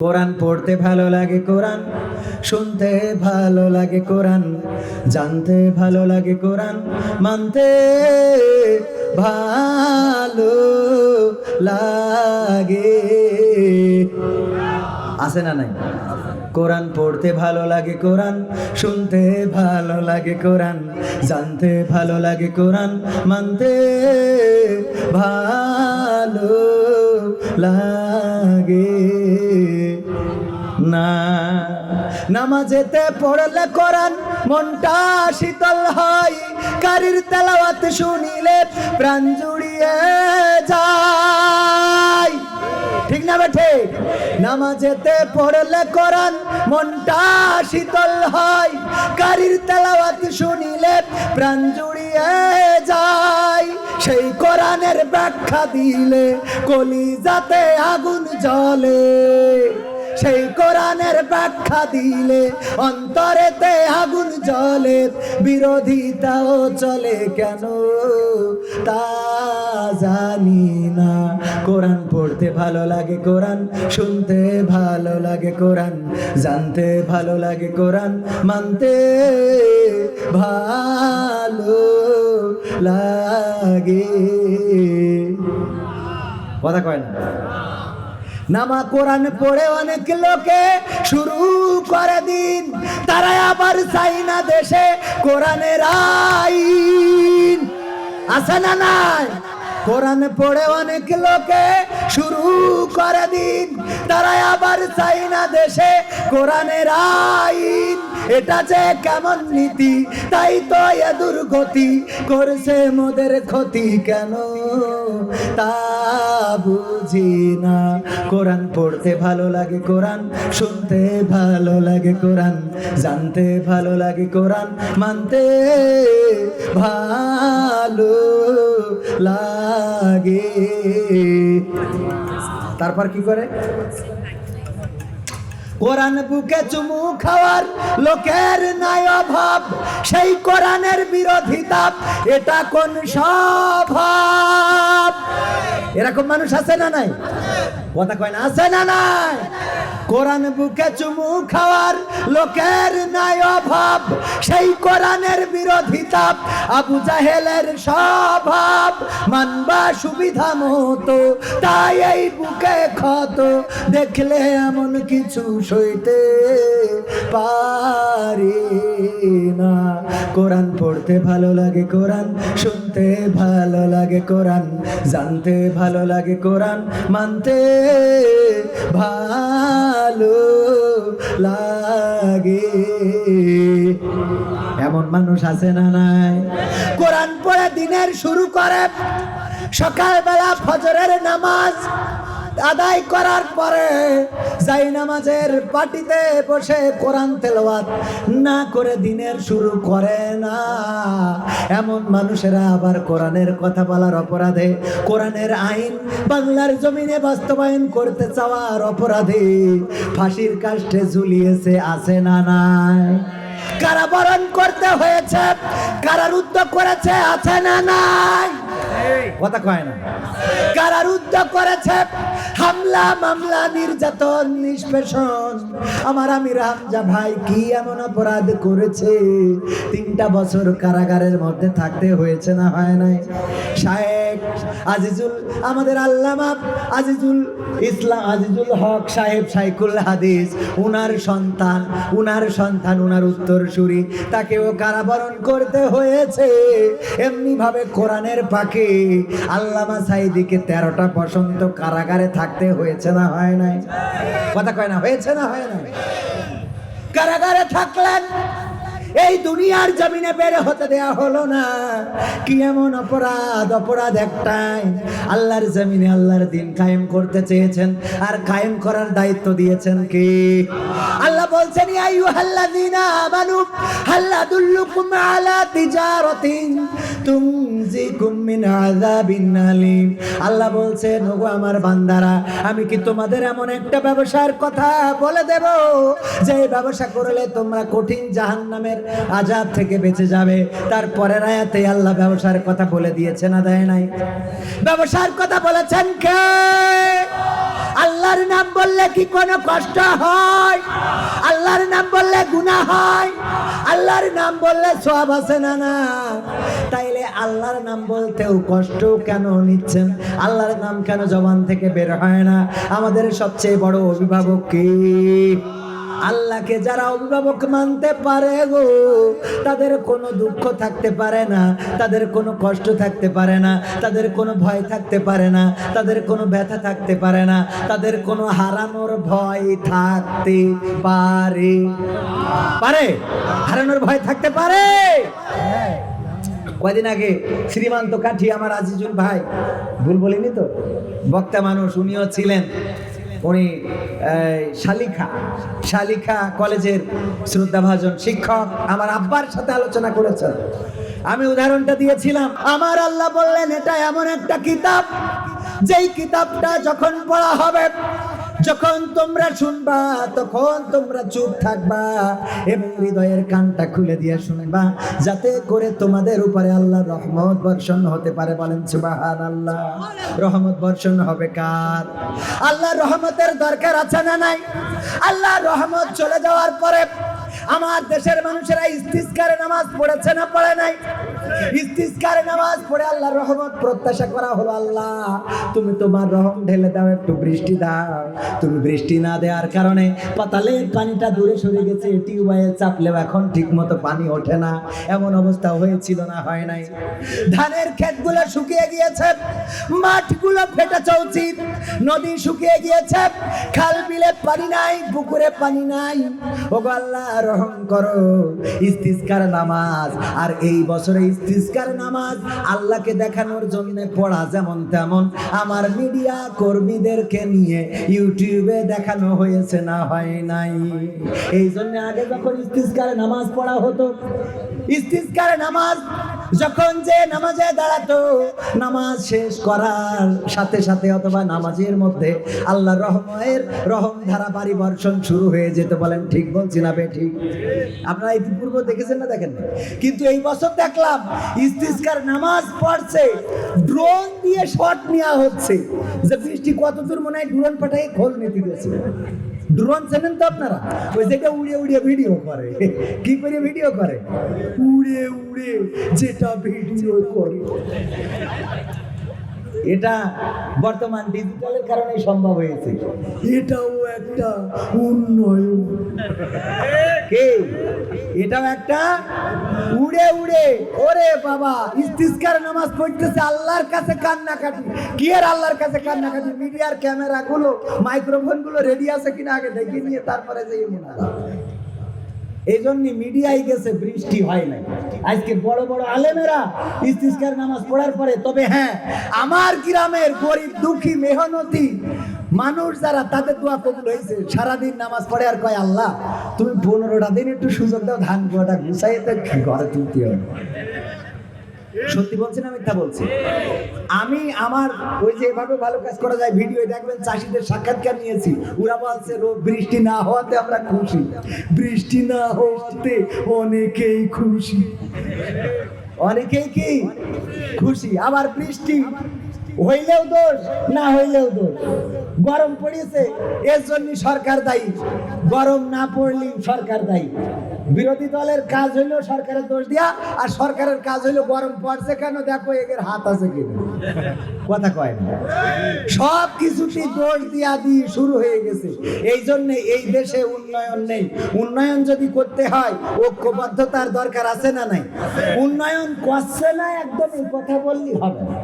কোরআন পড়তে ভালো লাগে, কোরআন শুনতে ভালো লাগে, কোরআন জানতে ভালো লাগে, কোরআন মানতে ভালো লাগে। আছে না নাই? কোরআন পড়তে ভালো লাগে, কোরআন শুনতে ভালো লাগে, কোরআন জানতে ভালো লাগে, কোরআন মানতে ভালো লাগে না। নামাজেতে পড়লে কোরআন মনটা শীতল হয়, কারির তেলাওয়াত শুনিলে প্রাণ জুড়িয়ে যায়। ঠিক না বেঠে? নামাজেতে পড়লে কোরআন মনটা শীতল হয়, কারির তেলাওয়াত শুনিলে প্রাণ জুড়িয়ে যায়। সেই কোরআনের ব্যাখ্যা দিলে কলিজাতে আগুন জ্বলে, সেই কোরআনের ব্যাখ্যা দিলে অন্তরেতে আগুন জ্বলে। বিরোধিতাও চলে কেন তা জানি না। কোরআন পড়তে ভালো লাগে, কোরআন শুনতে ভালো লাগে, কোরআন জানতে ভালো লাগে, কোরআন মানতে ভালো লাগে। কথা কয় না? নামা কোরআন পড়ে অনেক লোকে শুরু করে দিন, তারা আবার চাই না দেশে কোরআনের আইন। আছে না নাই? কোরআন পড়ে অনেক লোকে শুরু করে দিন, তারা আবার চাই না দেশে কোরআনের আইন। এটা যে কেমন নীতি, তাই তো এ দুর্গতি করছে মোদের ক্ষতি কেন তা বুঝি না। কোরআন পড়তে ভালো লাগে, কোরআন শুনতে ভালো লাগে, কোরআন জানতে ভালো লাগে, কোরআন মানতে ভালো লাগে। তারপর কি করে? কোরআন বুকে চুমু খাওয়ার লোকের নাই অভাব, সেই কোরআনের বিরোধিতা এটা কোন স্বভাব? এরকম মানুষ আছে না নাই? কথা কয় না? আছে না নাই? কোরআন বুকে চুমু খাওয়ার লোকের নাই অভাব, সেই কোরআনের বিরোধিতা আবু জাহেলের স্বভাব। মানবা সুবিধা মতো, তাই এই বুকে ক্ষত, দেখলে এমন কিছু সইতে পারি না। কোরআন পড়তে ভালো লাগে, কোরআন শুনতে ভালো লাগে, কোরআন জানতে ভালো লাগে, কোরআন মানতে ভালো লাগে। এমন মানুষ আছে না নাই? কোরআন পড়ে দিনের শুরু করে, সকালবেলা ফজরের নামাজ আদায় করার পরে যাই নামাজের পাটিতে বসে কোরআন তেলাওয়াত না করে দিনের শুরু করে না। এমন মানুষেরা আবার কোরআনের কথা বলার অপরাধে, কোরআনের আইন বাংলার জমিনে বাস্তবায়ন করতে চাওয়ার অপরাধে ফাঁসির কাষ্ঠে ঝুলিয়েছে। আছে না নাই? কারাবরণ করতে হয়েছে, কারারুদ্ধ করেছে। আছে না নাই? কথা কয় না? কারারুদ্ধ করেছে, হামলা মামলা নির্যাতন নিষ্পেষণ। আমার আমির হামজা ভাই কি এমন অপরাধ করেছে? 3টা বছর কারাগারের মধ্যে থাকতে হয়েছে না হয় নাই? শায়েখ আজিজুল, আমাদের আল্লামা আজিজুল ইসলাম, আজিজুল হক সাহেব শাইখুল হাদিস, উনার সন্তান উনার উত্তরসূরি, তাকেও কারাবরণ করতে হয়েছে। এমনি ভাবে কোরআনের পাকে আল্লামা সাইদিকে 13টা বসন্ত কারাগারে থাকতে হয়েছে না হয় নাই? কথা কয় না? হয়েছে না হয় নাই? কারাগারে থাকলেন, এই দুনিয়ার জমিনে বের হতে দেয়া হলো না। কি এমন অপরাধ? অপরাধ একটাই, আল্লাহর জমিনে আল্লাহর দিন কায়েম করতে চেয়েছেন, আর কায়েম করার দায়িত্ব দিয়েছেন কি? আল্লাহ বলছেন, ইয়া আইয়ুহাল্লাযীনা আমানু হাল আদুল্লুকুম আলা তিজারাতিন তুনজিকুম মিন আযাবিন আলীম। আল্লাহ বলছেন, ওগো আমার বান্দারা, আমি কি তোমাদের এমন একটা ব্যবসার কথা বলে দেব যে ব্যবসা করলে তোমরা কঠিন জাহান্নামের আযাব থেকে বেঁচে যাবে? তারপরের আয়াতে আল্লাহ ব্যবসার কথা বলে দিয়েছে না দেয় নাই? ব্যবসার কথা বলেছেন কে? আল্লাহর নাম বললে কি কোনো কষ্ট হয়? আল্লাহর নাম বললে গুনাহ হয়? আল্লাহর নাম বললে সওয়াব আছে না না? তাইলে আল্লাহর নাম বলতেও কষ্ট কেন নিচ্ছেন? আল্লাহর নাম কেন জবান থেকে বের হয় না? আমাদের সবচেয়ে বড় অভিভাবক কি? আল্লাহকে যারা অভিভাবক মানতে পারে গো, তাদের কোনো দুঃখ থাকতে পারে না, তাদের কোনো কষ্ট থাকতে পারে না, তাদের কোনো ভয় থাকতে পারে না, তাদের কোনো ব্যথা থাকতে পারে না, তাদের কোনো হারানোর ভয় থাকতে পারে পারে হারানোর ভয় থাকতে পারে। কয়দিন আগে শ্রীমান্ত কাঠি আমার আজিজুল ভাই, ভুল বলিনি তো, বক্তা মানুষ, উনিও ছিলেন। উনি শালিখা কলেজের শ্রদ্ধাভাজন শিক্ষক, আমার আব্বার সাথে আলোচনা করেছেন। আমি উদাহরণটা দিয়েছিলাম, আমার আল্লাহ বললেন এটা এমন একটা কিতাব, যেই কিতাবটা যখন পড়া হবে, যখন তোমরা শুনবা, তখন তোমরা চুপ থাকবা এবং হৃদয়ের কানটা খুলে দিয়ে শুনবা, যাতে করে তোমাদের উপরে আল্লাহর রহমত বর্ষণ হতে পারে। বলেন সুবহানাল্লাহ। রহমত বর্ষণ হবে কার? আল্লাহর রহমতের দরকার আছে না নাই? আল্লাহর রহমত চলে যাওয়ার পরে আমার দেশের মানুষেরা ইস্তিসকারে নামাজ পড়েছে না পড়ে নাই? ইস্তিসকারে নামাজ পড়ে আল্লাহর রহমত প্রত্যাশা করা হলো, আল্লাহ তুমি তোমার রহম ঢেলে দাও, একটু বৃষ্টি দাও। তুমি বৃষ্টি না দেওয়ার কারণে পাতালের পানিটা দূরে সরে গেছে, টিউবওয়েল চাপলেও এখন ঠিক মতো পানি ওঠে না, এমন অবস্থা হয়েছিল না হয় নাই? ধানের ক্ষেতগুলো শুকিয়ে গিয়েছে, মাঠগুলো ফেটে চৌচিত, নদী শুকিয়ে গিয়েছে, খাল বিলে পানি নাই, পুকুরে পানি নাই। ওগো আল্লাহ রহম করো। ইস্তিসকার নামাজ, আর এই বছরে ইস্তিসকার নামাজ আল্লাহকে দেখানোর জন্য পড়া যেমন তেমন আমার মিডিয়া কর্মীদেরকে নিয়ে ইউটিউবে দেখানো হয়েছে না হয় নাই? এই জন্য আগে যখন ইস্তিসকার নামাজ পড়া হতো, ইস্তিসকার নামাজ যখন যে নামাজে দাঁড়াতো, নামাজ শেষ করার সাথে সাথে অথবা নামাজের মধ্যে আল্লাহর রহম ধারা বাড়ি বর্ষণ শুরু হয়ে যেত। বলেন ঠিক বলছি না বেঠিক? আপনারা ইতিপূর্বে দেখেছেন না দেখেন না? কিন্তু এই বছর দেখলাম ইস্তিসকার নামাজ পড়ছে, ড্রোন দিয়ে শট নেওয়া হচ্ছে, যে বৃষ্টি কতদূর মনে হয় ড্রোন পাঠাই খোঁজ নিতে গেছে। ড্রোন চেনেন তো আপনারা? ওই যেটা উড়ে উড়ে ভিডিও করে। কি করে ভিডিও করে? উড়ে উড়ে যেটা ভিডিও করে। এটা বর্তমান ডিজিটালের কারণে সম্ভব হয়েছে। এটাও একটা উন্নয়ন। এটাও একটা উড়ে উড়ে, ওরে বাবা, ইস্তিসকার নামাজ পড়তেছে, আল্লাহর কাছে কান্নাকাটি। কি আর আল্লাহর কাছে কান্নাকাটি? মিডিয়ার ক্যামেরা গুলো, মাইক্রোফোন গুলো রেডি আছে কিনা আগে দেখে নিয়ে তারপরে যে এই জন্য মিডিয়ায় গেছে, বৃষ্টি হয় নাই। আজকে বড় বড় আলেমেরা ইস্তিসকার নামাজ পড়ার পরে, তবে হ্যাঁ, আমার গ্রামের গরিব দুঃখী মেহনতি মানুষ যারা, তাদের দোয়া কবুল হয়েছে। সারাদিন নামাজ পড়ে আর কয়, আল্লাহ তুমি 15টা দিন একটু সুযোগ দাও, ধান গোয়াটা গুছাইয়ে তো ঘরে তুলতে হবে। সত্যি বলছি না মিথ্যা বলছি? আমি আমার ওই যে এভাবে ভালো কাজ করা যায়, ভিডিও দেখবেন, চাষিদের সাক্ষাৎকার নিয়েছি। ওরা বলছে বৃষ্টি না হওয়াতে আমরা খুশি, বৃষ্টি না হওয়াতে অনেকেই খুশি। অনেকেই কি খুশি? আবার বৃষ্টি হইলেও দোষ, না হইলেও দোষ। গরম পড়েছে এর জন্য সরকার দায়ী, গরম না পড়লেই সরকার দায়ী। বিরোধী দলের কাজ হইলো সরকারের দোষ দিয়া, আর সরকারের কাজ হইলো গরম পড়ছে কেন দেখো এর হাত আছে কিনা। কথা কয় না? সব কিছুটি দোষ দিয়া দিয়ে শুরু হয়ে গেছে। এই জন্য এই দেশে উন্নয়ন নেই। উন্নয়ন যদি করতে হয় ঐক্যবদ্ধতার দরকার আছে না নাই? উন্নয়ন করছে না একদম, এই কথা বললেই হবে না।